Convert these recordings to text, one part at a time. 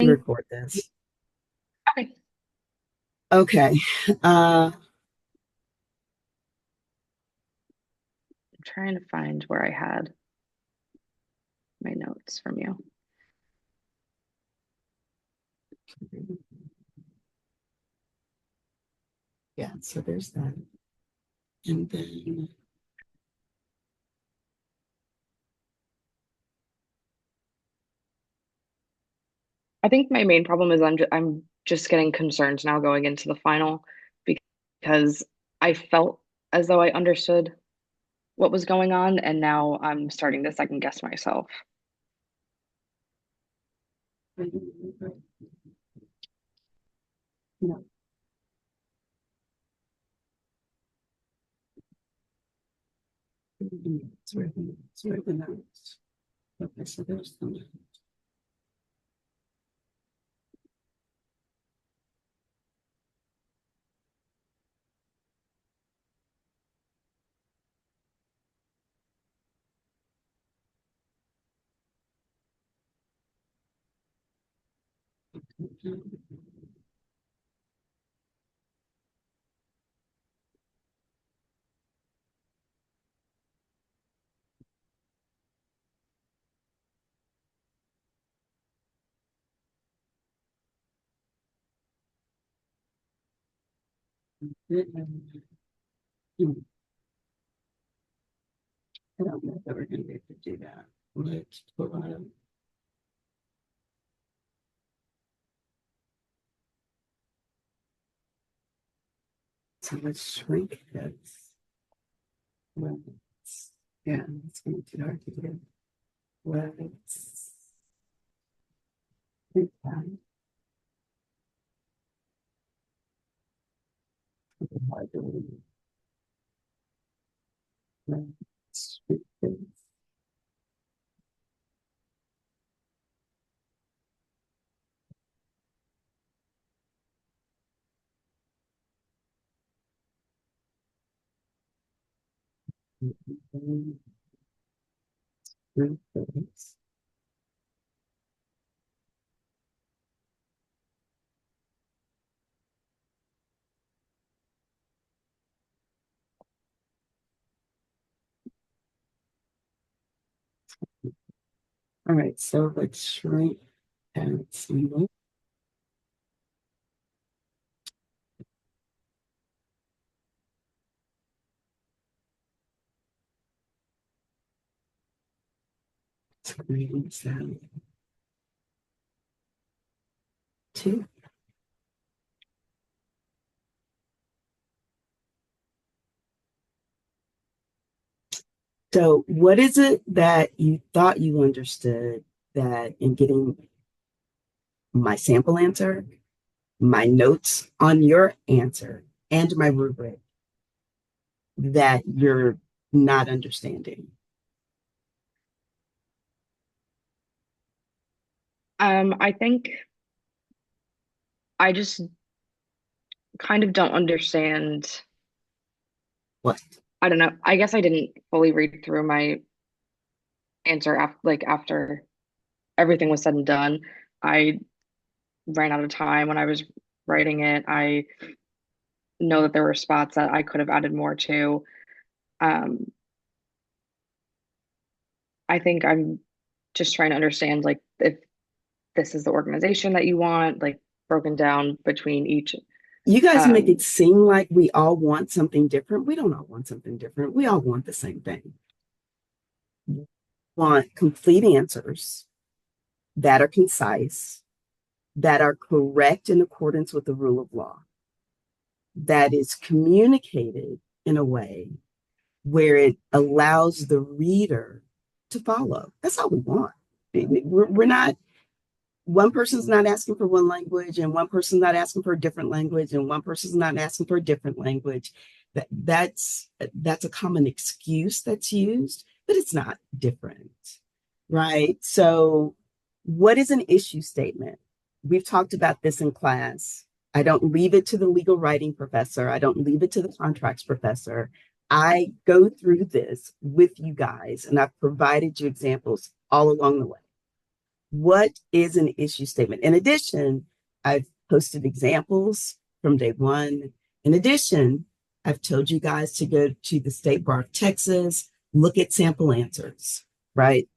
think, record this. okay, Okay. Uh, I'm trying to find where I had my notes from you. yeah, so there's that. And then, I think my main problem is I'm just getting concerned now going into the final because I felt as though I understood what was going on, and now I'm starting to second guess myself. no, it's where the notes. Okay, so there's the note. I don't know if we're going to be able to do that. Let's pull out. So let's shrink this. Well, yeah, it's going to be too hard to do. Let's think that. Hard to do. Let's shrink this. Shrink this. All right, so let's shrink and see. Screen sound two. So, what is it that you thought you understood that in getting my sample answer, my notes on your answer, and my rubric that you're not understanding? I think I just kind of don't understand. What? I don't know. I guess I didn't fully read through my answer after everything was said and done. I ran out of time when I was writing it. I know that there were spots that I could have added more to. Um, I think I'm just trying to understand like if this is the organization that you want, like broken down between each. You guys make it Um, seem like we all want something different. We don't all want something different. We all want the same thing. We want complete answers that are concise, that are correct in accordance with the rule of law, that is communicated in a way where it allows the reader to follow. That's all we want. We're not, one person's not asking for one language, and one person's not asking for a different language, and one person's not asking for a different language. That's a common excuse that's used, but it's not different, right? So, what is an issue statement? We've talked about this in class. I don't leave it to the legal writing professor. I don't leave it to the contracts professor. I go through this with you guys, and I've provided you examples all along the way. What is an issue statement? In addition, I've posted examples from day one. In addition, I've told you guys to go to the State Bar of Texas, look at sample answers, right?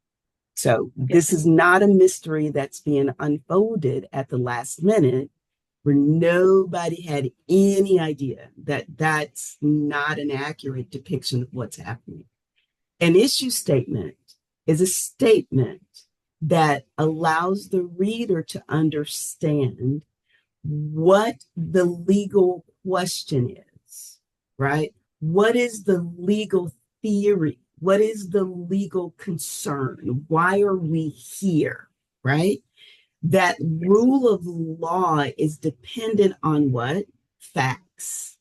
So this Yes. is not a mystery that's being unfolded at the last minute where nobody had any idea that that's not an accurate depiction of what's happening. An issue statement is a statement that allows the reader to understand what the legal question is, right? What is the legal theory? What is the legal concern? Why are we here, right? That Yes. rule of law is dependent on what? Facts.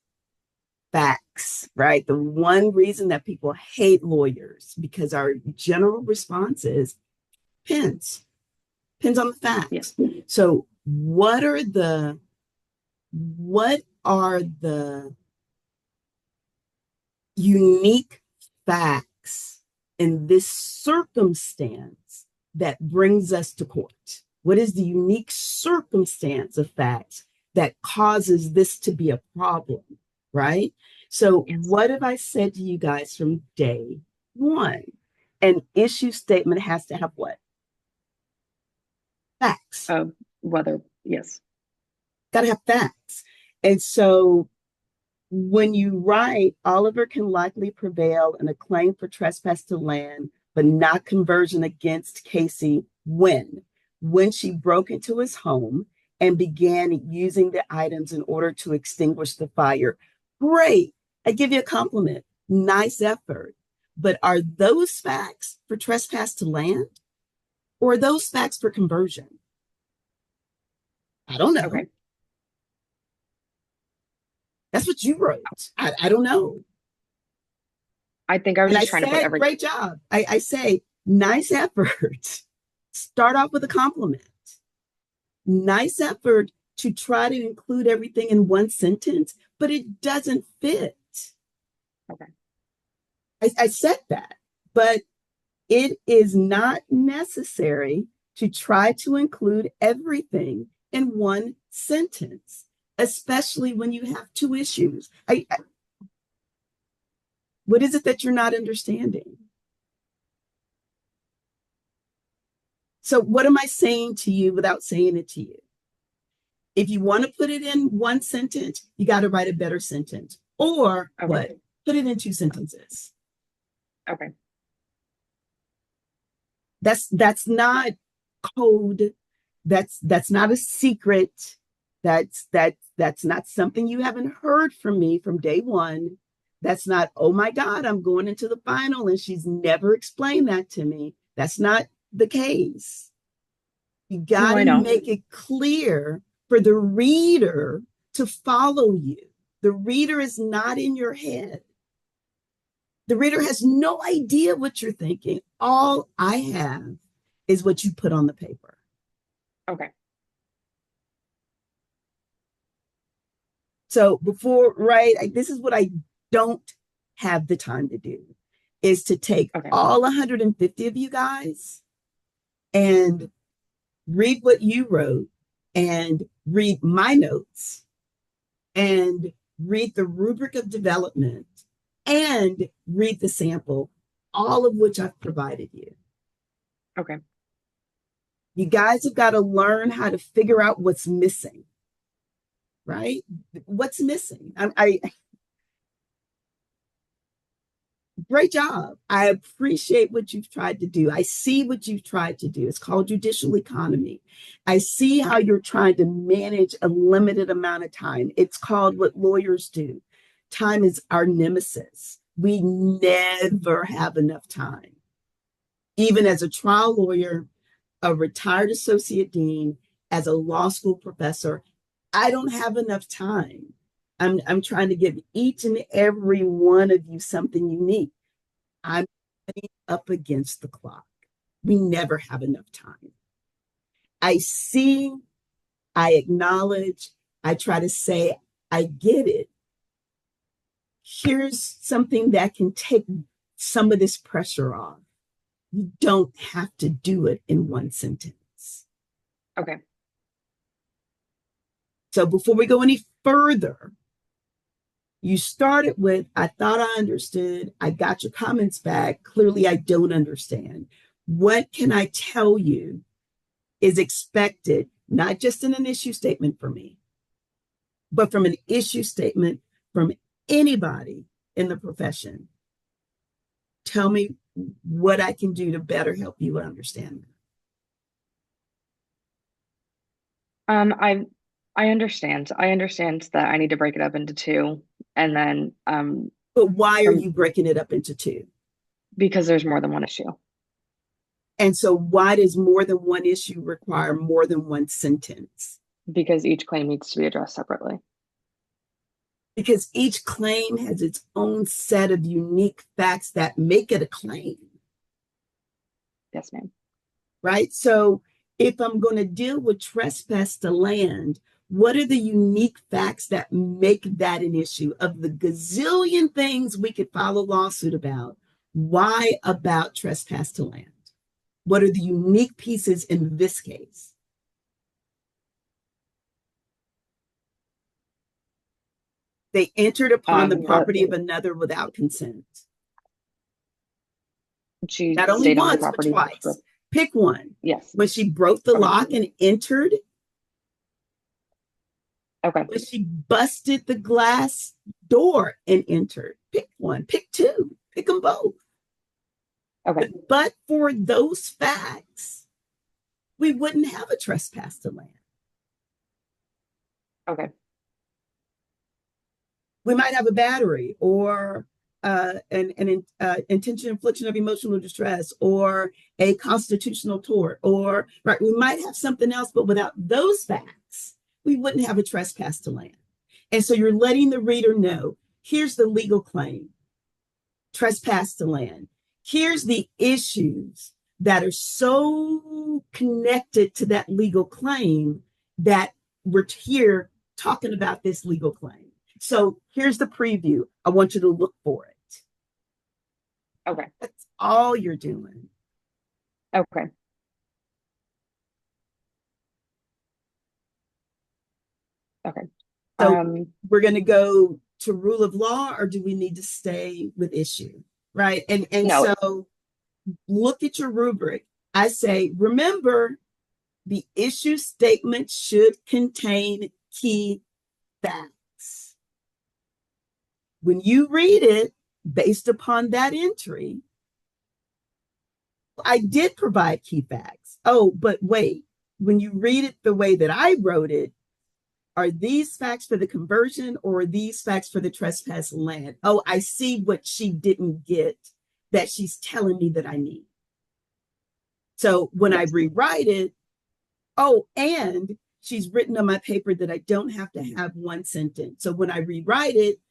Facts, right? The one reason that people hate lawyers because our general response is depends on the Yes. facts. So what are the unique facts in this circumstance that brings us to court? What is the unique circumstance of facts that causes this to be a problem, right? So, Yes. what have I said to you guys from day one? An issue statement has to have what? Facts. Uh, whether, yes. Got to have facts. And so, when you write, Oliver can likely prevail in a claim for trespass to land, but not conversion against Casey when she broke into his home and began using the items in order to extinguish the fire. Great. I give you a compliment. Nice effort. But are those facts for trespass to land or are those facts for conversion? I don't know. Okay. That's what you wrote. I don't know. I think I was And I just trying to put said, every, great job. I say, nice effort. Start off with a compliment. Nice effort to try to include everything in one sentence, but it doesn't fit. okay. I said that, but it is not necessary to try to include everything in one sentence, especially when you have two issues. What is it that you're not understanding? So, what am I saying to you without saying it to you? If you want to put it in one sentence, you got to write a better sentence. Or Okay. what? Put it in two sentences. Okay. That's not code. That's not a secret. That's not something you haven't heard from me from day one. That's not, oh my God, I'm going into the final and she's never explained that to me. That's not the case. You got No, I to know. make it clear for the reader to follow you. The reader is not in your head. The reader has no idea what you're thinking. All I have is what you put on the paper. Okay. So before, right, this is what I don't have the time to do is to take Okay. all 150 of you guys and read what you wrote and read my notes and read the rubric of development and read the sample, all of which I've provided you. Okay. You guys have got to learn how to figure out what's missing, right? What's missing? Great job. I appreciate what you've tried to do. I see what you've tried to do. It's called judicial economy. I see how you're trying to manage a limited amount of time. It's called what lawyers do. Time is our nemesis. We never have enough time. Even as a trial lawyer, a retired associate dean, as a law school professor, I don't have enough time. I'm trying to give each and every one of you something unique. I'm up against the clock. We never have enough time. I see, I acknowledge, I try to say, I get it. Here's something that can take some of this pressure off. You don't have to do it in one sentence. Okay. So before we go any further, you started with, I thought I understood. I got your comments back. Clearly, I don't understand. What can I tell you is expected, not just in an issue statement for me, but from an issue statement from anybody in the profession? Tell me what I can do to better help you understand that. I understand. I understand that I need to break it up into two, and then But why are from you breaking it up into two? because there's more than one issue. And so, why does more than one issue require more than one sentence? Because each claim needs to be addressed separately. Because each claim has its own set of unique facts that make it a claim, Yes, ma'am. right? So, if I'm going to deal with trespass to land, what are the unique facts that make that an issue? Of the gazillion things we could file a lawsuit about, why about trespass to land? What are the unique pieces in this case? They entered upon the That property of another without consent. she Not only stayed on the once, but property for, twice. Pick one. yes. When she broke the Okay. lock and entered, Okay. when she busted the glass door and entered. Pick one, pick two, pick them both. Okay. But for those facts, we wouldn't have a trespass to land. Okay. We might have a battery or an intentional infliction of emotional distress or a constitutional tort, or right, we might have something else, but without those facts, we wouldn't have a trespass to land. And so you're letting the reader know, here's the legal claim, trespass to land. Here's the issues that are so connected to that legal claim that we're here talking about this legal claim. So here's the preview. I want you to look for it. Okay. That's all you're doing. Okay. Okay. So Um, we're going to go to rule of law, or do we need to stay with issue? Right. And no. so look at your rubric. I say, remember, the issue statement should contain key facts. When you read it based upon that entry, I did provide key facts. Oh, but wait, when you read it the way that I wrote it, are these facts for the conversion or are these facts for the trespass land? Oh, I see what she didn't get that she's telling me that I need. So when I Yes. rewrite it, oh, and she's written on my paper that I don't have to have one sentence. So when I rewrite it,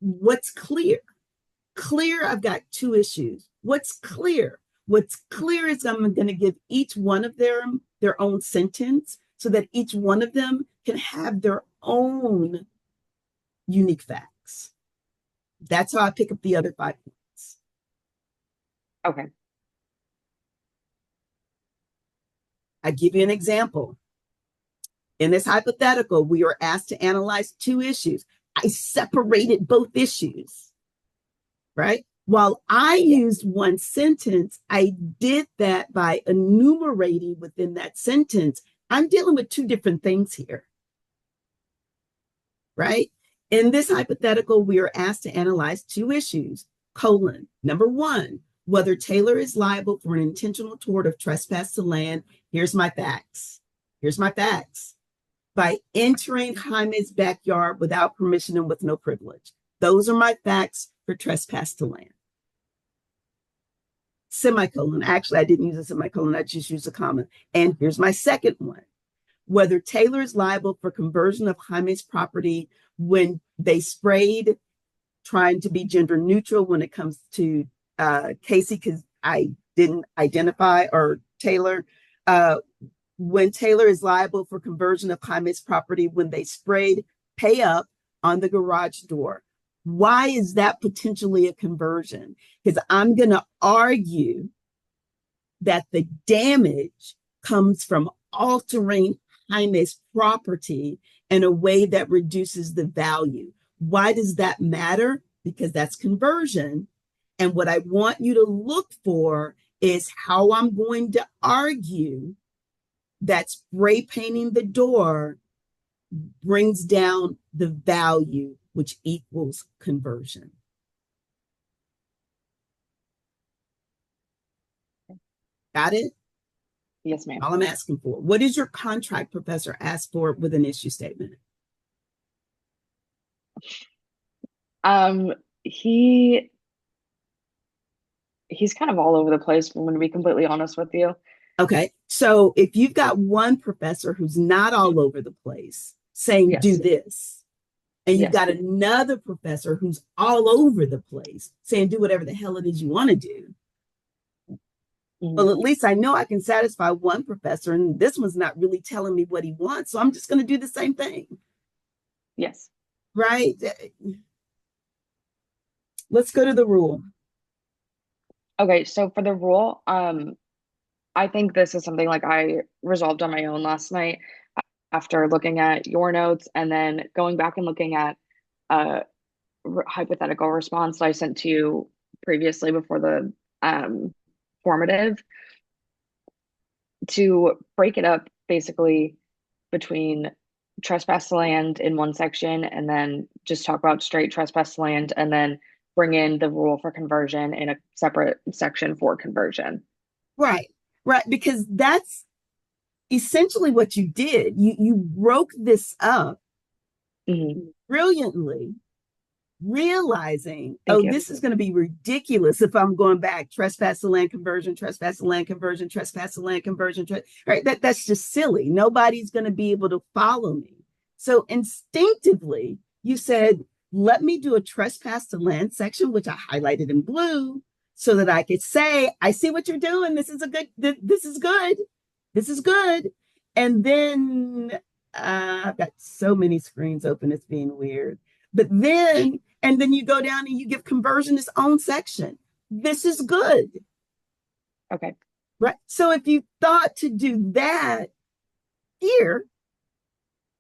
what's clear? Clear, I've got two issues. What's clear? What's clear is I'm going to give each one of their own sentence so that each one of them can have their own unique facts. That's how I pick up the other 5 points. Okay. I give you an example. In this hypothetical, we were asked to analyze two issues. I separated both issues, right? While I Yeah. used one sentence, I did that by enumerating within that sentence. I'm dealing with two different things here, right? In this hypothetical, we are asked to analyze two issues, colon, number one, whether Taylor is liable for an intentional tort of trespass to land. Here's my facts. Here's my facts. By entering Jaime's backyard without permission and with no privilege. Those are my facts for trespass to land. Semicolon. Actually, I didn't use a semicolon. I just used a comma. And here's my second one. Whether Taylor is liable for conversion of Jaime's property when they sprayed, trying to be gender neutral when it comes to Casey, because I didn't identify, or Taylor, when Taylor is liable for conversion of Jaime's property when they sprayed pay up on the garage door. Why is that potentially a conversion? Because I'm going to argue that the damage comes from altering Jaime's property in a way that reduces the value. Why does that matter? Because that's conversion. And what I want you to look for is how I'm going to argue that spray painting the door brings down the value, which equals conversion. Got it? Yes, ma'am. All I'm asking for. What does your contract professor ask for with an issue statement? Um, he he's kind of all over the place, if I'm going to be completely honest with you. Okay. So if you've got one professor who's not all over the place saying, do Yes. this, and you've Yes. got another professor who's all over the place saying, do whatever the hell it is you want to do, Mhm. well, at least I know I can satisfy one professor, and this one's not really telling me what he wants. So I'm just going to do the same thing. Yes. Right. Let's go to the rule. Okay, so for the rule, I think this is something like I resolved on my own last night after looking at your notes and then going back and looking at a hypothetical response that I sent to you previously before the formative to break it up basically between trespass to land in one section and then just talk about straight trespass to land and then bring in the rule for conversion in a separate section for conversion. Right. Right. Because that's essentially what you did. You broke this up Hmm. brilliantly, realizing, Thank oh, you. this is going to be ridiculous if I'm going back trespass to land conversion, trespass to land conversion, trespass to land conversion. Right? That's just silly. Nobody's going to be able to follow me. So instinctively, you said, let me do a trespass to land section, which I highlighted in blue, so that I could say, I see what you're doing. This is a good. This is good. This is good. And then I've got so many screens open. It's being weird. But then, and then you go down and you give conversion its own section. This is good, Okay. right? So if you thought to do that here,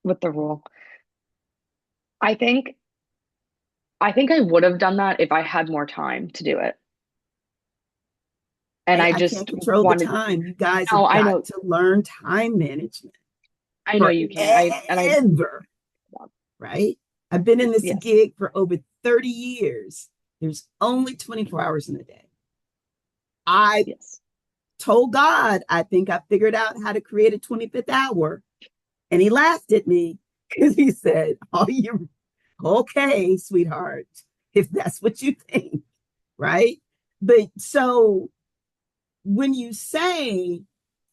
With the rule. I think I would have done that if I had more time to do it. And I I can't just control the wanted, time. You guys no, have I got know, to learn time management I know you can. forever, right? I've been in this Yes, gig for over 30 years. There's only 24 hours in a day. I yes. told God, I think I figured out how to create a 25th hour. And he laughed at me because he said, oh, you okay, sweetheart, if that's what you think, right? But so when you say,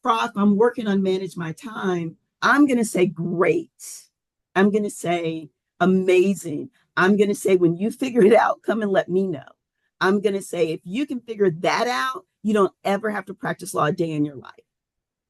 Prof, I'm working on manage my time, I'm going to say great. I'm going to say amazing. I'm going to say when you figure it out, come and let me know. I'm going to say if you can figure that out, you don't ever have to practice law a day in your life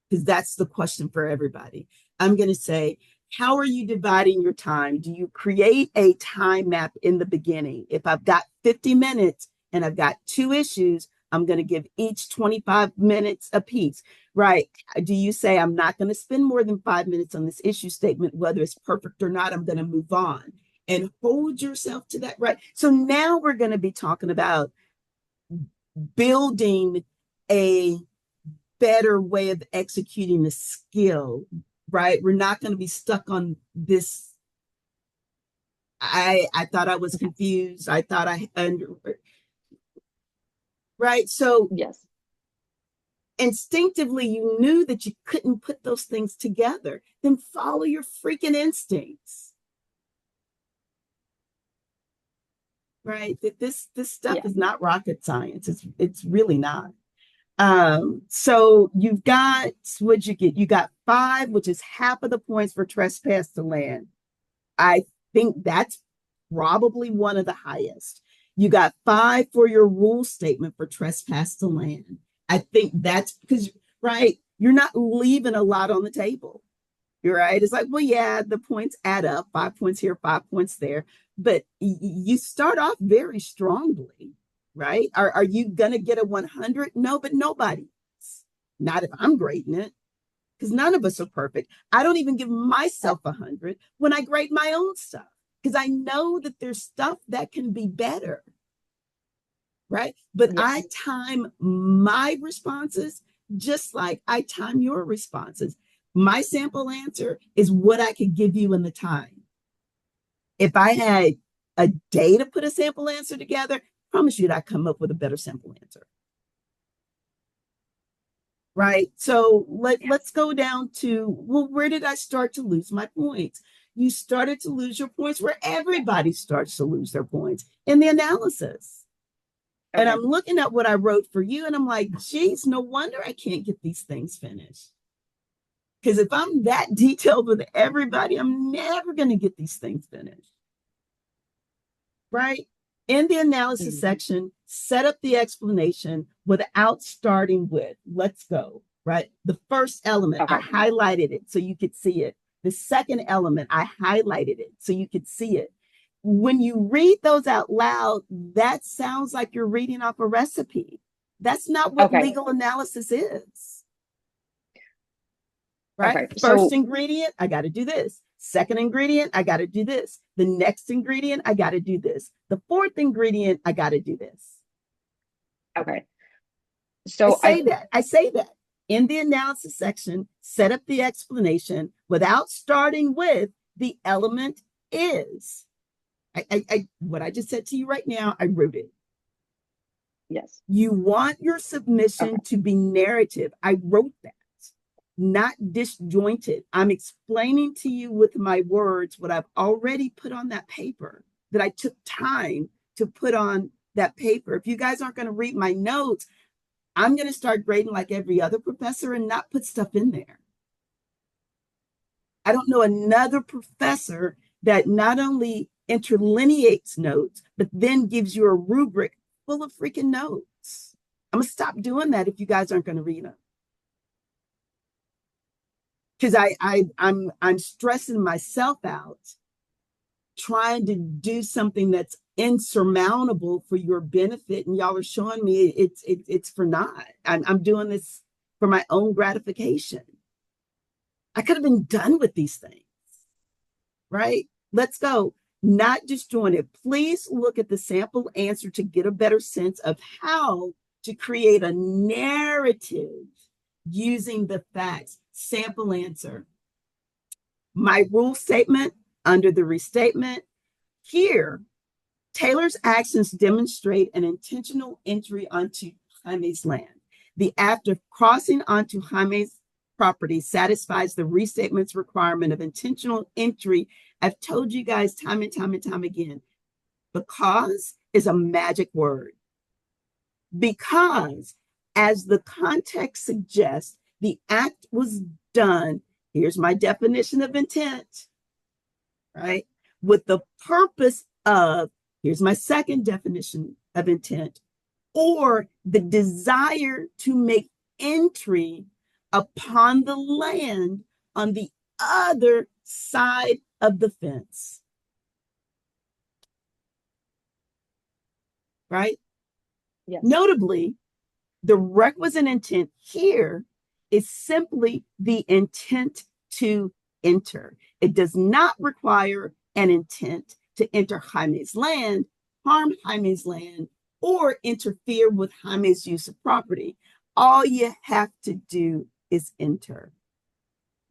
because that's the question for everybody. I'm going to say, how are you dividing your time? Do you create a time map in the beginning? If I've got 50 minutes and I've got two issues, I'm going to give each 25 minutes a piece, right? Do you say, I'm not going to spend more than 5 minutes on this issue statement, whether it's perfect or not, I'm going to move on and hold yourself to that, right? So now we're going to be talking about building a better way of executing the skill, right? We're not going to be stuck on this. I thought I was confused. I thought I under right. So Yes. instinctively you knew that you couldn't put those things together. Then follow your freaking instincts. Right? That this stuff Yeah. is not rocket science. It's really not. So you've got what'd you get? You got 5, which is half of the points for trespass to land. I think that's probably one of the highest. You got 5 for your rule statement for trespass to land. I think that's because, right, you're not leaving a lot on the table. You're right. It's like, well, yeah, the points add up 5 points here, 5 points there. But you start off very strongly, right? Are you going to get a 100? No, but nobody. Not if I'm grading it because none of us are perfect. I don't even give myself 100 when I grade my own stuff because I know that there's stuff that can be better, right? But Yes. I time my responses just like I time your responses. My sample answer is what I could give you in the time. If I had a day to put a sample answer together, I promise you that I come up with a better sample answer. Right. So let's go down to, well, where did I start to lose my points? You started to lose your points where everybody starts to lose their points in the analysis. And I'm Okay. looking at what I wrote for you and I'm like, geez, no wonder I can't get these things finished. Because if I'm that detailed with everybody, I'm never going to get these things finished. Right? In the analysis Mhm. section, set up the explanation without starting with, let's go, right? The first element, I Okay. highlighted it so you could see it. The second element, I highlighted it so you could see it. When you read those out loud, that sounds like you're reading off a recipe. That's not what Okay. legal analysis is, right? Okay. First So, ingredient, I got to do this. Second ingredient, I got to do this. The next ingredient, I got to do this. The fourth ingredient, I got to do this. okay. I So say that. I say that. In the analysis section, set up the explanation without starting with the element is. What I just said to you right now, I wrote it. yes. You want your Okay. submission to be narrative. I wrote that, not disjointed. I'm explaining to you with my words what I've already put on that paper that I took time to put on that paper. If you guys aren't going to read my notes, I'm going to start grading like every other professor and not put stuff in there. I don't know another professor that not only interlineates notes, but then gives you a rubric full of freaking notes. I'm going to stop doing that if you guys aren't going to read them. Because I'm stressing myself out trying to do something that's insurmountable for your benefit, and y'all are showing me it's for naught. I'm doing this for my own gratification. I could have been done with these things, right? Let's go. Not just doing it. Please look at the sample answer to get a better sense of how to create a narrative using the facts. Sample answer. My rule statement under the restatement. Here, Taylor's actions demonstrate an intentional entry onto Jaime's land. The act of crossing onto Jaime's property satisfies the restatement's requirement of intentional entry. I've told you guys time and time and time again, because is a magic word. Because, as the context suggests, the act was done. Here's my definition of intent, right? With the purpose of, here's my second definition of intent, or the desire to make entry upon the land on the other side of the fence, right? Yes. Notably, the requisite intent here is simply the intent to enter. It does not require an intent to enter Jaime's land, harm Jaime's land, or interfere with Jaime's use of property. All you have to do is enter.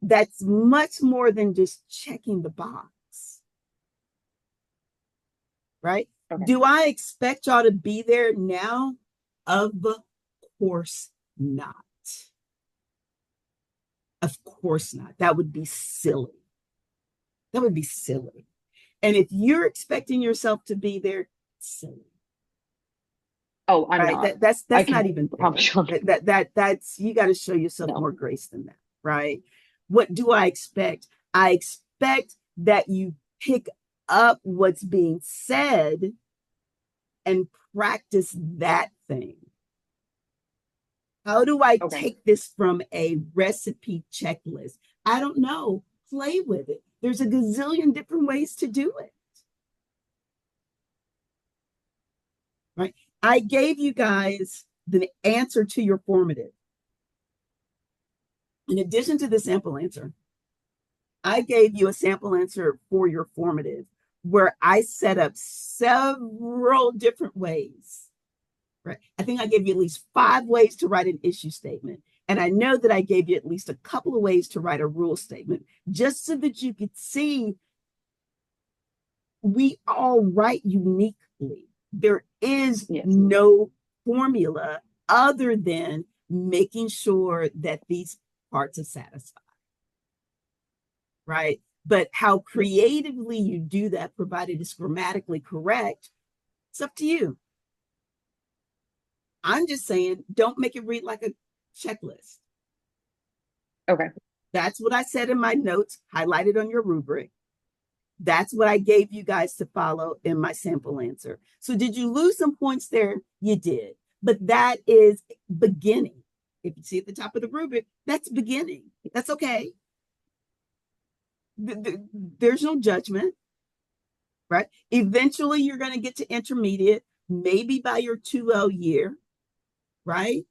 That's much more than just checking the box, right? Okay. Do I expect y'all to be there now? Of course not. Of course not. That would be silly. That would be silly. And if you're expecting yourself to be there, silly. Oh, I'm Right? not. I That's not can even fair. promise you. That's you got to show yourself No. more grace than that, right? What do I expect? I expect that you pick up what's being said and practice that thing. How do I Okay. take this from a recipe checklist? I don't know. Play with it. There's a gazillion different ways to do it. Right? I gave you guys the answer to your formative. In addition to the sample answer, I gave you a sample answer for your formative where I set up several different ways. Right. I think I gave you at least 5 ways to write an issue statement. And I know that I gave you at least a couple of ways to write a rule statement, just so that you could see we all write uniquely. There is Yes. no formula other than making sure that these parts are satisfied, right? But how Yes. creatively you do that, provided it's grammatically correct, it's up to you. I'm just saying, don't make it read like a checklist. Okay. That's what I said in my notes, highlighted on your rubric. That's what I gave you guys to follow in my sample answer. So, did you lose some points there? You did. But that is beginning. If you see at the top of the rubric, that's beginning. That's okay. There's no judgment, right? Eventually, you're going to get to intermediate, maybe by your 2L year, right?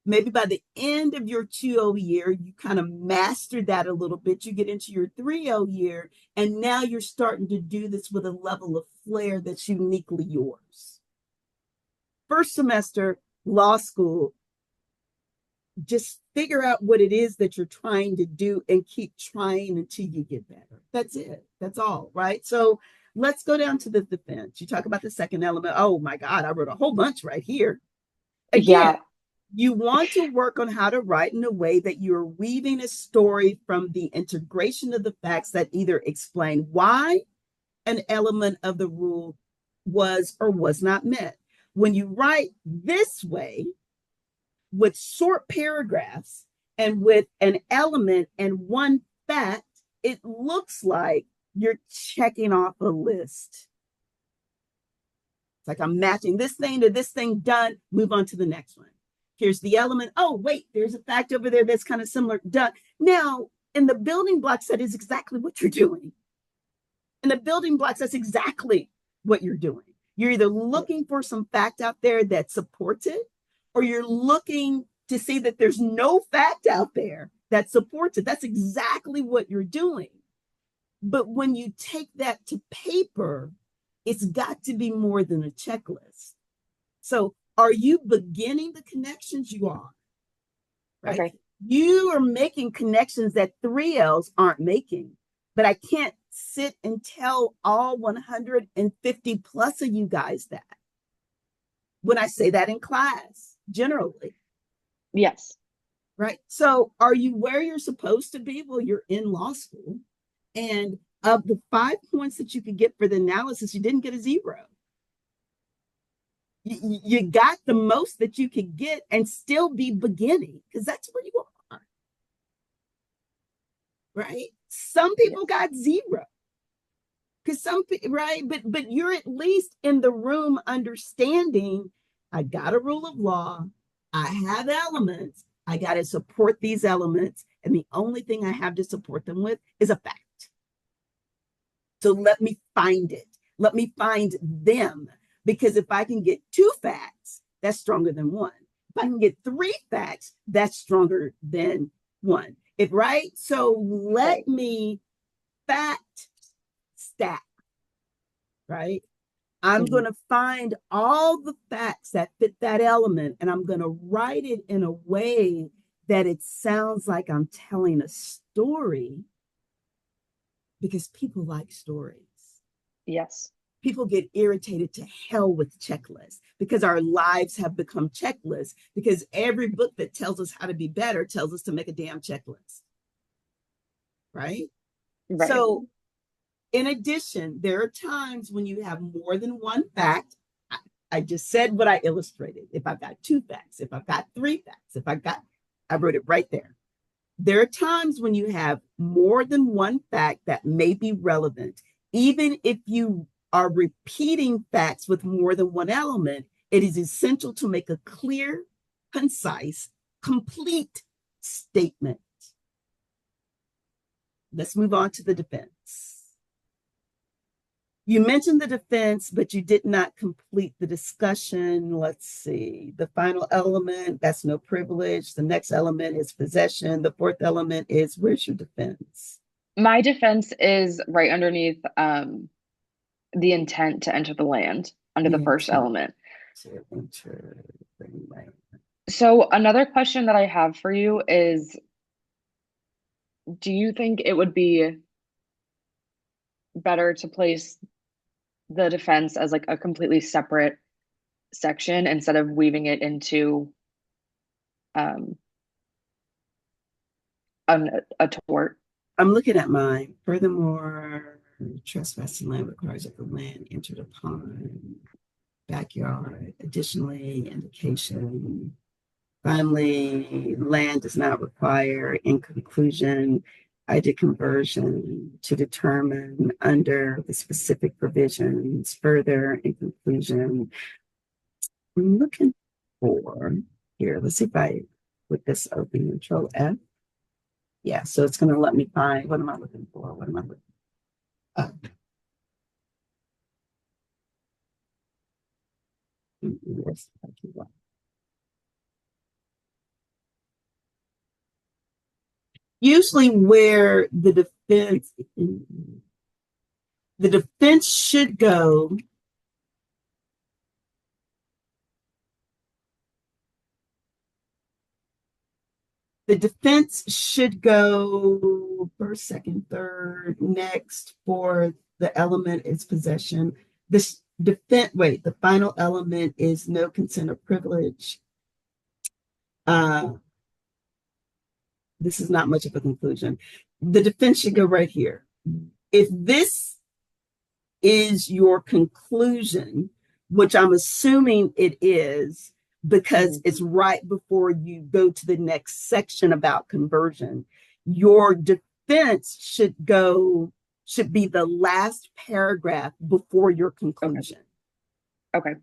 Maybe by the end of your 2O year, you kind of master that a little bit. You get into your 3O year, and now you're starting to do this with a level of flair that's uniquely yours. First semester, law school, just figure out what it is that you're trying to do and keep trying until you get better. That's it. That's all, right? So let's go down to the defense. You talk about the second element. Oh my God, I wrote a whole bunch right here. Again, Yeah. you want to work on how to write in a way that you're weaving a story from the integration of the facts that either explain why an element of the rule was or was not met. When you write this way, with short paragraphs and with an element and one fact, it looks like you're checking off a list. It's like I'm matching this thing to this thing, done, move on to the next one. Here's the element. Oh, wait, there's a fact over there that's kind of similar, done. Now, in the building blocks, that is exactly what you're doing. In the building blocks, that's exactly what you're doing. You're either looking for some fact out there that supports it, or you're looking to see that there's no fact out there that supports it. That's exactly what you're doing. But when you take that to paper, it's got to be more than a checklist. So, are you beginning the connections? You are, right? Okay. You are making connections that 3Ls aren't making. But I can't sit and tell all 150 plus of you guys that when I say that in class, generally. Yes. Right. So, are you where you're supposed to be? Well, you're in law school. And of the 5 points that you could get for the analysis, you didn't get a zero. You got the most that you could get and still be beginning because that's where you are. Right. Some people Yes. got zero because some, right. But you're at least in the room understanding I got a rule of law. I have elements. I got to support these elements. And the only thing I have to support them with is a fact. So let me find it. Let me find them. Because if I can get 2 facts, that's stronger than one. If I can get 3 facts, that's stronger than one. If right? So let Right. me fact stack, right? I'm Hmm. going to find all the facts that fit that element and I'm going to write it in a way that it sounds like I'm telling a story because people like stories. Yes. People get irritated to hell with checklists because our lives have become checklists because every book that tells us how to be better tells us to make a damn checklist, right? Right. So in addition, there are times when you have more than one fact. I just said what I illustrated. If I've got 2 facts, if I've got 3 facts, if I've got, I wrote it right there. There are times when you have more than one fact that may be relevant. Even if you are repeating facts with more than one element, it is essential to make a clear, concise, complete statement. Let's move on to the defense. You mentioned the defense, but you did not complete the discussion. Let's see. The final element, that's no privilege. The next element is possession. The fourth element is where's your defense? My defense is right underneath the intent to enter the land under The the first intent element. to enter the land. So another question that I have for you is, do you think it would be better to place the defense as like a completely separate section instead of weaving it into um a tort? I'm looking at mine. Furthermore, trespassing land requires that the land entered upon backyard. Additionally, indication. Finally, land does not require, in conclusion, I did conversion to determine under the specific provisions. Further, in conclusion, I'm looking for here. Let's see if I with this open control F. Yeah, so it's going to let me find what am I looking for? What am I looking up? Yes, usually where the defense should go. The defense should go first, second, third, next, fourth. The element is possession. This defense, wait, the final element is no consent or privilege. Uh, this is not much of a conclusion. The defense should go right here. If this is your conclusion, which I'm assuming it is, because Mhm. it's right before you go to the next section about conversion, your defense should be the last paragraph before your Okay. conclusion, Okay.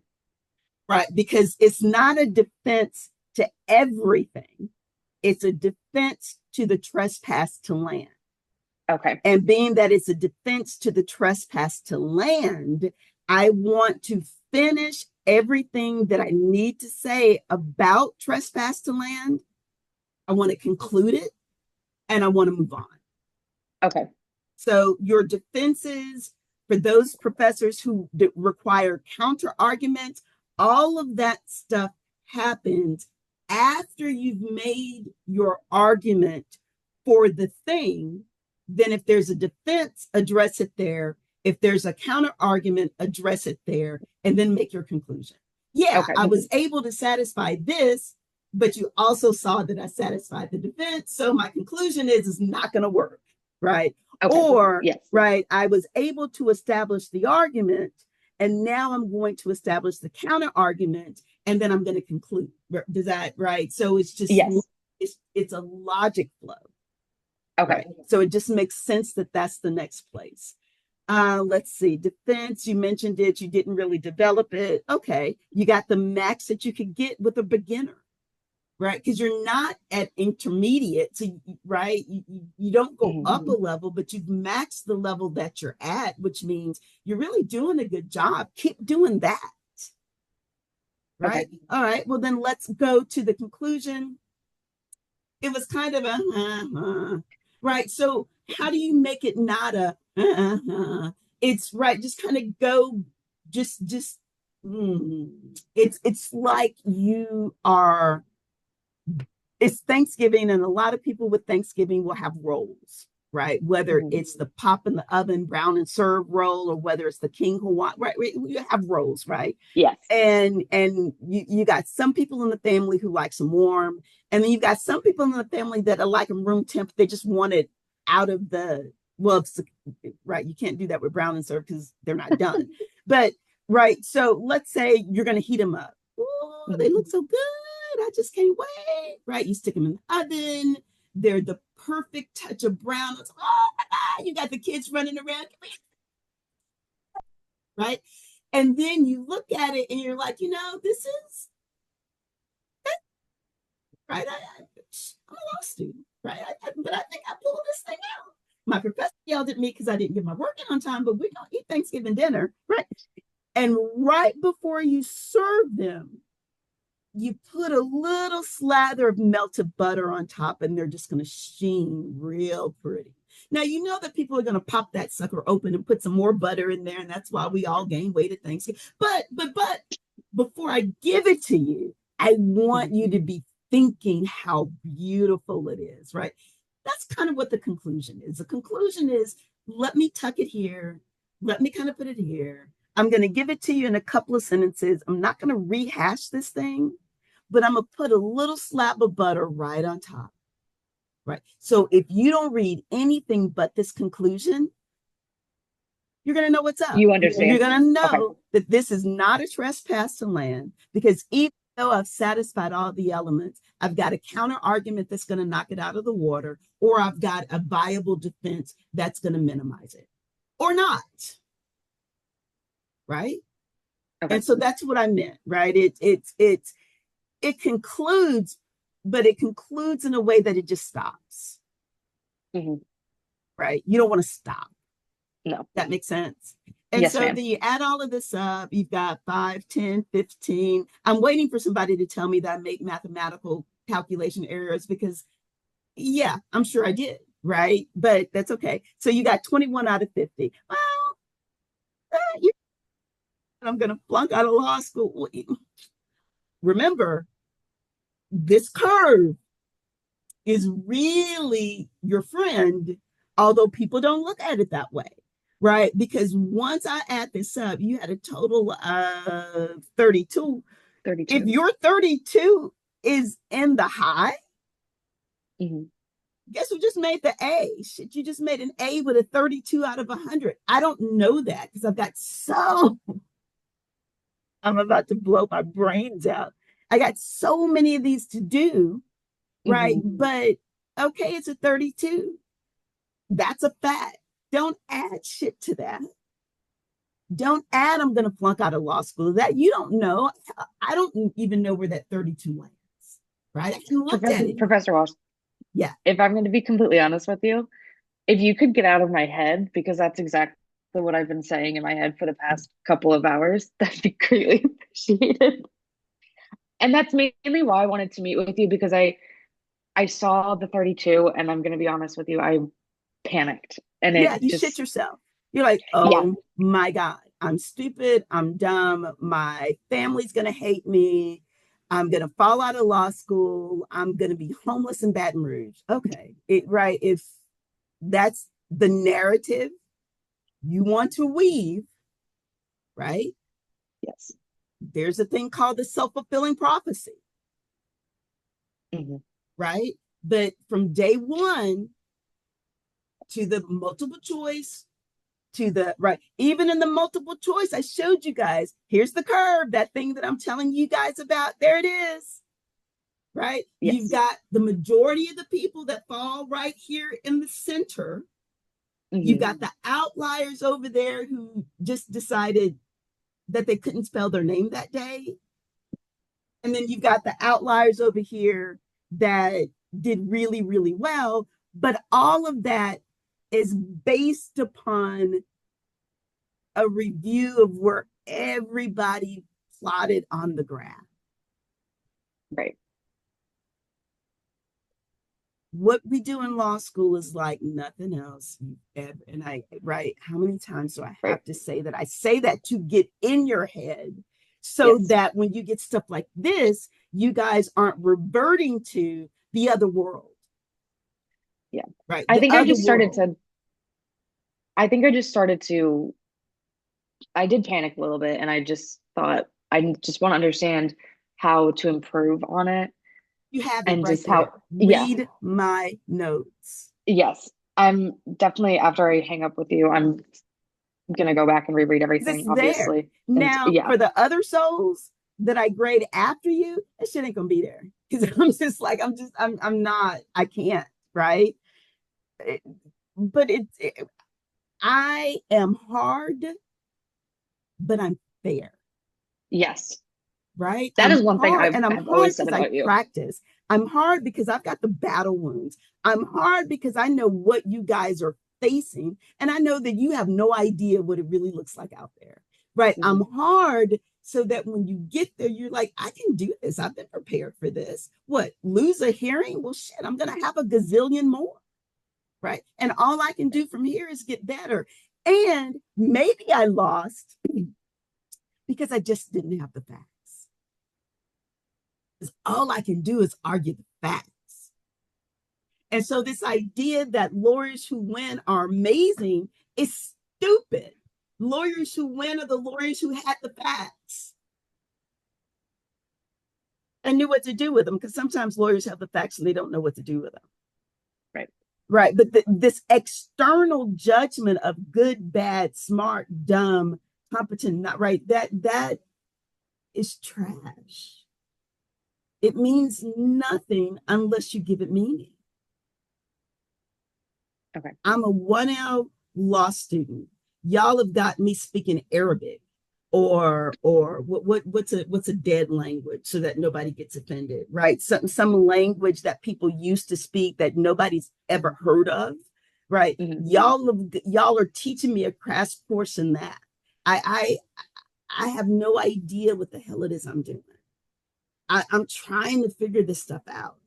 right? Because it's not a defense to everything, it's a defense to the trespass to land. Okay. And being that it's a defense to the trespass to land, I want to finish everything that I need to say about trespass to land. I want to conclude it and I want to move on. Okay. So, your defenses for those professors who require counter arguments, all of that stuff happens after you've made your argument for the thing. Then, if there's a defense, address it there. If there's a counter argument, address it there, and then make your conclusion. Yeah, Okay. I was able to satisfy this, but you also saw that I satisfied the defense. So my conclusion is it's not going to work, right? Okay. Or, Yes. right, I was able to establish the argument, and now I'm going to establish the counter argument, and then I'm going to conclude. Does that, right? So it's just, Yes. it's a logic flow, Okay. right? So it just makes sense that that's the next place. Let's see, defense, you mentioned it, you didn't really develop it. Okay, you got the max that you could get with a beginner, right? Because you're not at intermediate, so right, you don't go Mhm. up a level, but you've maxed the level that you're at, which means you're really doing a good job. Keep doing that, Okay. right? All right, well then let's go to the conclusion. It was kind of a right. So how do you make it not a it's right, just kind of go, just it's like you are, it's Thanksgiving, and a lot of people with Thanksgiving will have rolls, right? Whether Mhm. it's the pop in the oven, brown and serve roll, or whether it's the King Hawaiian, right? You have rolls, right? Yes. And you got some people in the family who like some warm, and then you've got some people in the family that are like a room temp. They just want it out of the, well, right. You can't do that with brown and serve because they're not done. But right, so let's say you're going to heat them up. Oh, they Mhm. look so good. I just can't wait. Right, you stick them in the oven. They're the perfect touch of brown. It's, oh my God, you got the kids running around, right? And then you look at it and you're like, this is right. I'm a law student, right? But I think I pulled this thing out. My professor yelled at me because I didn't get my work in on time, but we're going to eat Thanksgiving dinner, right? And right before you serve them, you put a little slather of melted butter on top, and they're just going to sheen real pretty. Now, you know that people are going to pop that sucker open and put some more butter in there, and that's why we all gain weight at Thanksgiving. But before I give it to you, I want Mhm. you to be thinking how beautiful it is, right? That's kind of what the conclusion is. The conclusion is, let me tuck it here. Let me kind of put it here. I'm going to give it to you in a couple of sentences. I'm not going to rehash this thing, but I'm going to put a little slab of butter right on top. Right. So if you don't read anything but this conclusion, you're going to know what's up. You You're understand? going to Okay. know that this is not a trespass to land, because even though I've satisfied all the elements, I've got a counter argument that's going to knock it out of the water, or I've got a viable defense that's going to minimize it or not. Right. Okay. And so that's what I meant. Right. It concludes, but it concludes in a way that it just stops. Hmm. Right. You don't want to stop. No. That makes sense. And Yes, so ma'am. then you add all of this up, you've got 5, 10, 15. I'm waiting for somebody to tell me that I make mathematical calculation errors because, yeah, I'm sure I did, right? But that's okay. So you got 21 out of 50. Well, you, I'm going to flunk out of law school. Remember, this curve is really your friend, although people don't look at it that way, right? Because once I add this up, you had a total of 32. If 32. your 32 is in the high, Hmm. guess who just made the A? Shit, you just made an A with a 32 out of 100. I don't know that because I've got so, I'm about to blow my brains out. I got so many of these to do, right? Hmm. But okay, it's a 32. That's a fact. Don't add shit to that. Don't add, I'm going to flunk out of law school. That you don't know. I don't even know where that 32 lands, right? I haven't looked at it. Professor Walsh, Yeah. if I'm going to be completely honest with you, if you could get out of my head, because that's exactly what I've been saying in my head for the past couple of hours, that'd be greatly appreciated. And that's mainly why I wanted to meet with you because I saw the 32 and I'm going to be honest with you, I panicked and Yeah. it You shit just yourself. You're like, yeah, oh my God, I'm stupid. I'm dumb. My family's going to hate me. I'm going to fall out of law school. I'm going to be homeless in Baton Rouge. Okay. Right. If that's the narrative you want to weave, right? yes. There's a thing called the self-fulfilling prophecy, Hmm. right? But from day one to the multiple choice to the right, even in the multiple choice, I showed you guys, here's the curve, that thing that I'm telling you guys about. There it is, right? You've Yes. got the majority of the people that fall right here in the center. You've Hmm. got the outliers over there who just decided that they couldn't spell their name that day. And then you've got the outliers over here that did really, really well. But all of that is based upon a review of where everybody plotted on the graph. Right. What we do in law school is like nothing else you've ever, and I, right? How many times do I Right. have to say that? I say that to get in your head so Yes. that when you get stuff like this, you guys aren't reverting to the other world, Yeah. right? I The think I other just started world. to I think I just started to I did panic a little bit and I just thought I just want to understand how to improve on it You have it and right just there. how yeah. Read my notes. Yes. I'm definitely after I hang up with you, I'm gonna go back and reread Because everything, it's there. obviously. And Now, yeah, for the other souls that I grade after you, that shit ain't gonna be there. Because I'm just like, I'm not, I can't, right? It, but I am hard, but I'm fair, yes. right? That I'm is one thing hard, and I'm I've hard always said because I about you. practice. I'm hard because I've got the battle wounds. I'm hard because I know what you guys are facing, and I know that you have no idea what it really looks like out there, right? I'm Hmm. hard so that when you get there, you're like, I can do this. I've been prepared for this. What, lose a hearing? Well, shit, I'm going to have a gazillion more, right? And all I can do from here is get better. And maybe I lost because I just didn't have the facts. Because all I can do is argue the facts. And so this idea that lawyers who win are amazing is stupid. Lawyers who win are the lawyers who had the facts and knew what to do with them, because sometimes lawyers have the facts and they don't know what to do with them. Right. Right. But this external judgment of good, bad, smart, dumb, competent, not right, that is trash. It means nothing unless you give it meaning. Okay. I'm a 1L law student. Y'all have got me speaking Arabic or what's a dead language so that nobody gets offended, right? Some language that people used to speak that nobody's ever heard of, right? Hmm. Y'all are teaching me a crash course in that. I I have no idea what the hell it is I'm doing. I'm trying to figure this stuff out,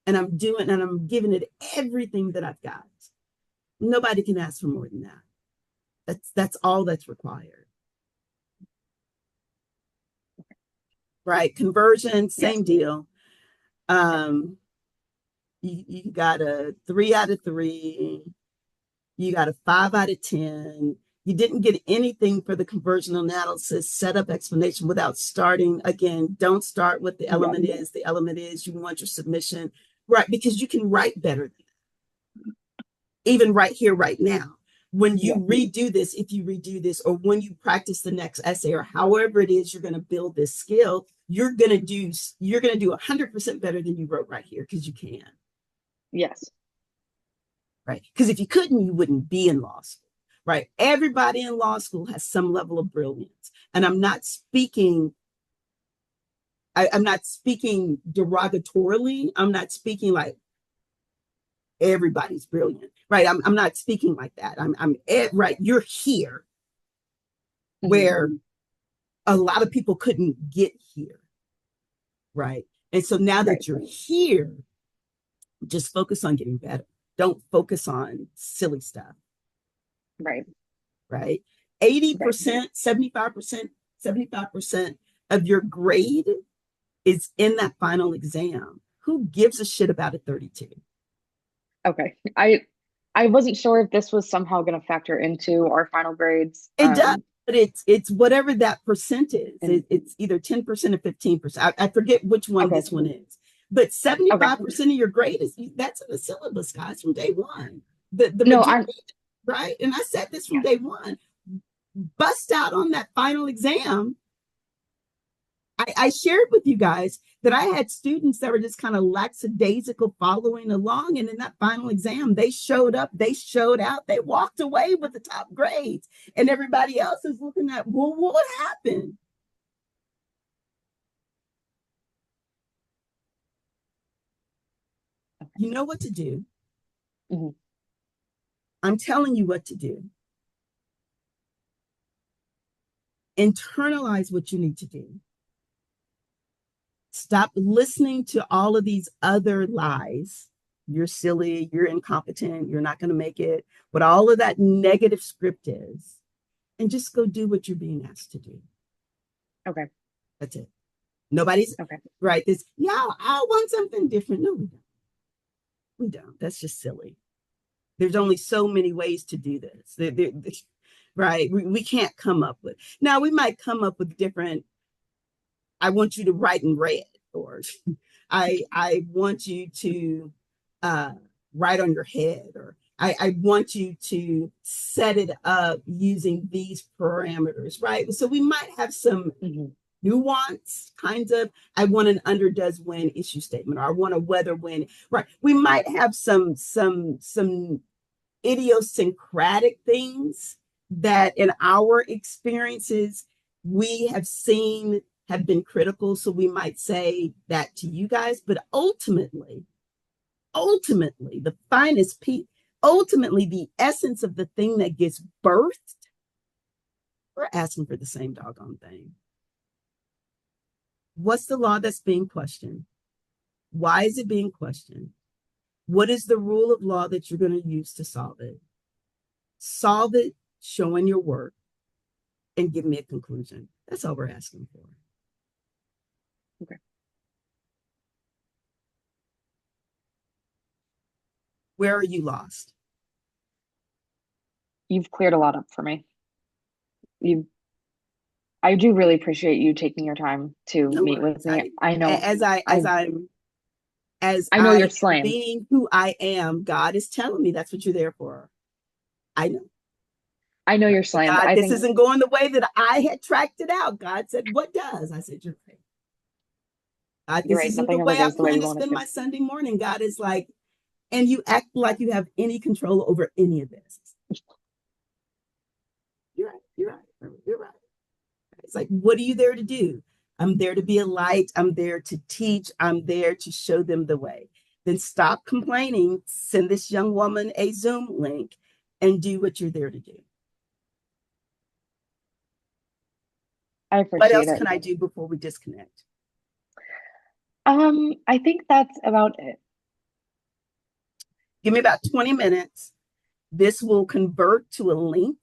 and I'm giving it everything that I've got. Nobody can ask for more than that. That's all that's required. Right. Conversion, Yes. same deal. Um, you got a 3 out of 3, you got a 5 out of 10. You didn't get anything for the conversion analysis, setup, explanation without starting. Again, don't start what the Yes. element is. The element is you want your submission, right? Because you can write better, even right here, right now. When you Yes. redo this, if you redo this, or when you practice the next essay, or however it is you're going to build this skill, you're going to do 100% better than you wrote right here, because you can, Yes. right? Because if you couldn't, you wouldn't be in law school, right? Everybody in law school has some level of brilliance, and I'm not speaking derogatorily. I'm not speaking like everybody's brilliant, right? I'm not speaking like that. Right. You're here Hmm. where a lot of people couldn't get here, right? And so now Right. that you're here, just focus on getting better. Don't focus on silly stuff, Right. right? Right. 80%, 75%, 75% of your grade is in that final exam. Who gives a shit about a 32? Okay. I wasn't sure if this was somehow going to factor into our final grades. It does, but it's whatever that percent is. And It's either 10% or 15%. I forget which one okay. this one is. But Okay. 75% of your grade is that's in the syllabus, guys, from day one. The No, majority, I'm right? And I said this from yes. day one. Bust out on that final exam. I shared with you guys that I had students that were just kind of lackadaisical following along. And in that final exam, they showed up, they showed out, they walked away with the top grades. And everybody else is looking at, well, what happened? You know what to do. Hmm. I'm telling you what to do. Internalize what you need to do. Stop listening to all of these other lies. You're silly, you're incompetent, you're not going to make it, what all of that negative script is, and just go do what you're being asked to do. Okay. That's it. Nobody's Okay. right. This, yeah, I want something different. No, we don't. We don't. That's just silly. There's only so many ways to do this. Right? We can't come up with. Now we might come up with different. I want you to write in red, or I want you to uh, write on your head, or I want you to set it up using these parameters, right? So we might have some Hmm. nuance kinds of. I want an under does win issue statement, or I want a weather win, right? We might have some idiosyncratic things that in our experiences we have seen have been critical, so we might say that to you guys. But ultimately the finest piece, ultimately the essence of the thing that gets birthed, we're asking for the same doggone thing. What's the law that's being questioned? Why is it being questioned? What is the rule of law that you're going to use to solve it? Solve it, showing your work, and give me a conclusion. That's all we're asking for. Okay. Where are you lost? You've cleared a lot up for me. You I do really appreciate you taking your time to No meet worries. with me. I know As I I as I'm as I know I you're am slammed. being who I am, God is telling me that's what you're there for. I know. I know Right? you're But slammed. God, I this think isn't going the way that I had tracked it out. God said, "What does?" I said, "You're right. God, you're this right. isn't the Nothing ever way I goes the way we plan to want it spend to. my Sunday morning." God is like, and you act like you have any control over any of this. You're right. You're right. You're right. It's like, what are you there to do? I'm there to be a light. I'm there to teach. I'm there to show them the way. Then stop complaining. Send this young woman a Zoom link and do what you're there to do. I What appreciate else it. can I do before we disconnect? I think that's about it. Give me about 20 minutes. This will convert to a link.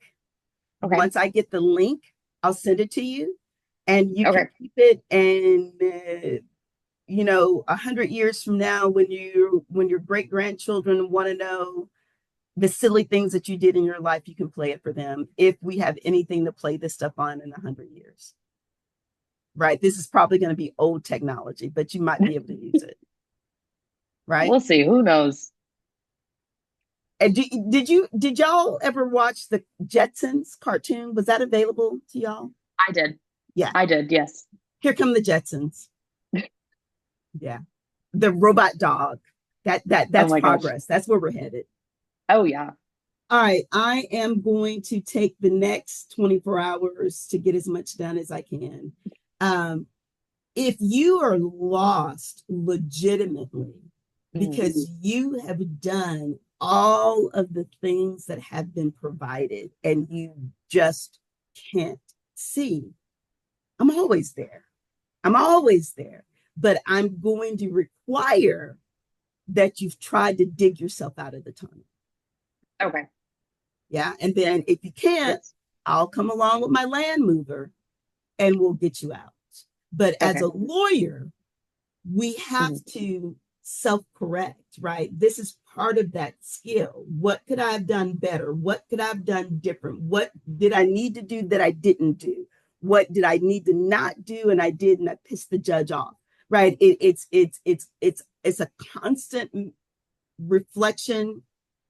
Okay. Once I get the link, I'll send it to you and you can Okay. keep it. And 100 years from now, when your great grandchildren want to know the silly things that you did in your life, you can play it for them if we have anything to play this stuff on in 100 years. Right? This is probably going to be old technology, but you might be able to use it. Right? We'll see. Who knows? And did y'all ever watch the Jetsons cartoon? Was that available to y'all? I did. Yeah. I did. Yes. Here come the Jetsons. Yeah. The robot dog. Oh That's my gosh. progress. That's where we're headed. Oh yeah. All right, I am going to take the next 24 hours to get as much done as I can. Um, if you are lost legitimately Mhm. because you have done all of the things that have been provided and you just can't see, I'm always there. I'm always there. But I'm going to require that you've tried to dig yourself out of the tunnel. Okay. Yeah. And then if you can't, Yes. I'll come along with my land mover and we'll get you out. But as Okay. a lawyer, we have Mhm. to self correct, right? This is part of that skill. What could I have done better? What could I have done different? What did I need to do that I didn't do? What did I need to not do and I did and I pissed the judge off? Right? It's a constant reflection,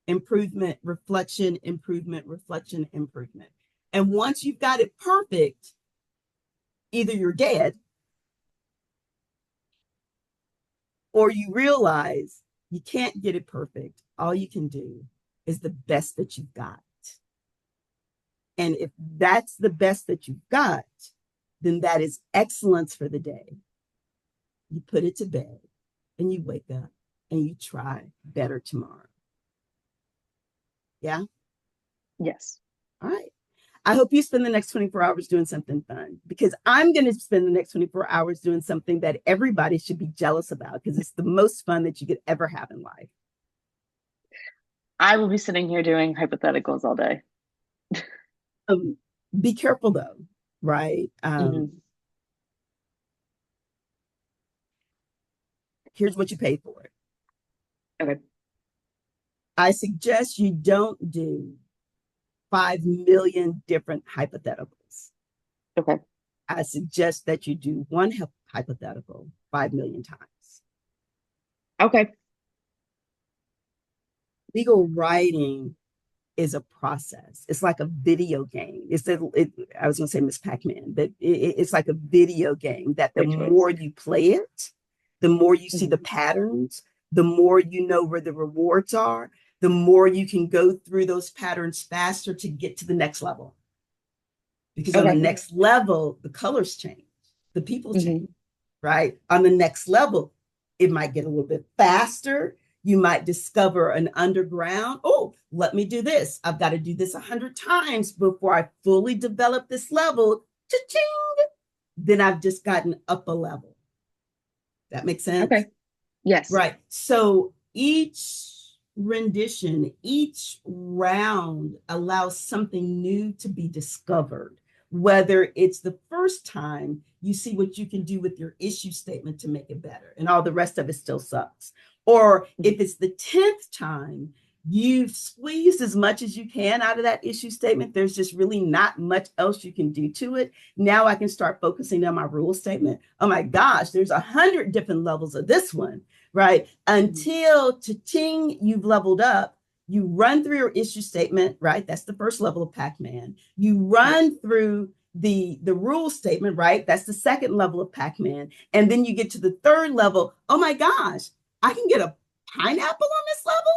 improvement, reflection, improvement, reflection, improvement. And once you've got it perfect, either you're dead or you realize you can't get it perfect. All you can do is the best that you've got. And if that's the best that you've got, then that is excellence for the day. You put it to bed and you wake up and you try better tomorrow. Yeah. Yes. All right. I hope you spend the next 24 hours doing something fun because I'm going to spend the next 24 hours doing something that everybody should be jealous about because it's the most fun that you could ever have in life. I will be sitting here doing hypotheticals all day. Um, be careful though, right? Hmm. Here's what you pay for it. Okay. I suggest you don't do 5 million different hypotheticals. Okay. I suggest that you do one hypothetical 5 million times. Okay. Legal writing is a process. It's like a video game. I was going to say Miss Pac-Man, but it's like a video game that the Great choice. more you play it, the more you see Hmm. the patterns, the more you know where the rewards are, the more you can go through those patterns faster to get to the next level. Because on the Okay. next level, the colors change, the people Hmm. change, right? On the next level, it might get a little bit faster. You might discover an underground. Oh, let me do this. I've got to do this 100 times before I fully develop this level. Cha-ching! Then I've just gotten up a level. That makes sense? Okay. Yes. Right. So each rendition, each round allows something new to be discovered. Whether it's the first time you see what you can do with your issue statement to make it better, and all the rest of it still sucks. Or if it's the 10th time, you've squeezed as much as you can out of that issue statement. There's just really not much else you can do to it. Now I can start focusing on my rule statement. Oh my gosh, there's 100 different levels of this one, right? Until cha-ching, you've leveled up. You run through your issue statement, right? That's the first level of Pac-Man. You Yep. run through the rule statement, right? That's the second level of Pac-Man. And then you get to the third level. Oh my gosh, I can get a pineapple on this level?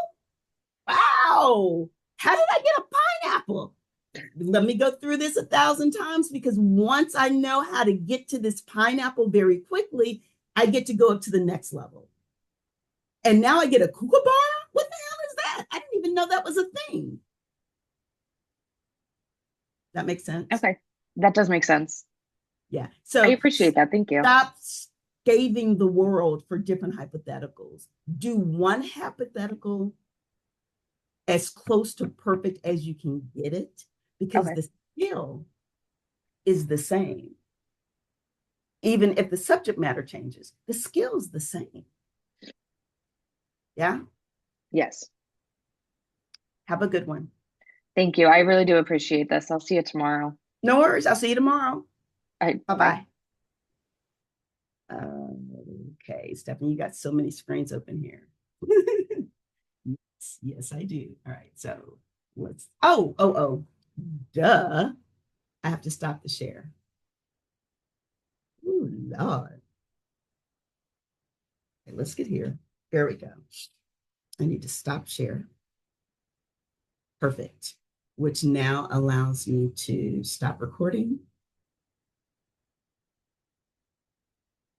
Wow. How did I get a pineapple? Let me go through this 1,000 times, because once I know how to get to this pineapple very quickly, I get to go up to the next level. And now I get a kookaburra? What the hell is that? I didn't even know that was a thing. That makes sense. Okay. That does make sense. Yeah. I So appreciate that. Thank you. stop scathing the world for different hypotheticals. Do one hypothetical as close to perfect as you can get it, because Okay. the skill is the same. Even if the subject matter changes, the skill is the same. Yeah. Yes. Have a good one. Thank you. I really do appreciate this. I'll see you tomorrow. No worries. I'll see you tomorrow. All right. Bye Bye. bye. Okay, Stephanie, you got so many screens open here. Yes, yes, I do. All right, so let's. Oh, duh. I have to stop the share. Oh, Lord. Okay, let's get here. There we go. I need to stop share. Perfect. Which now allows me to stop recording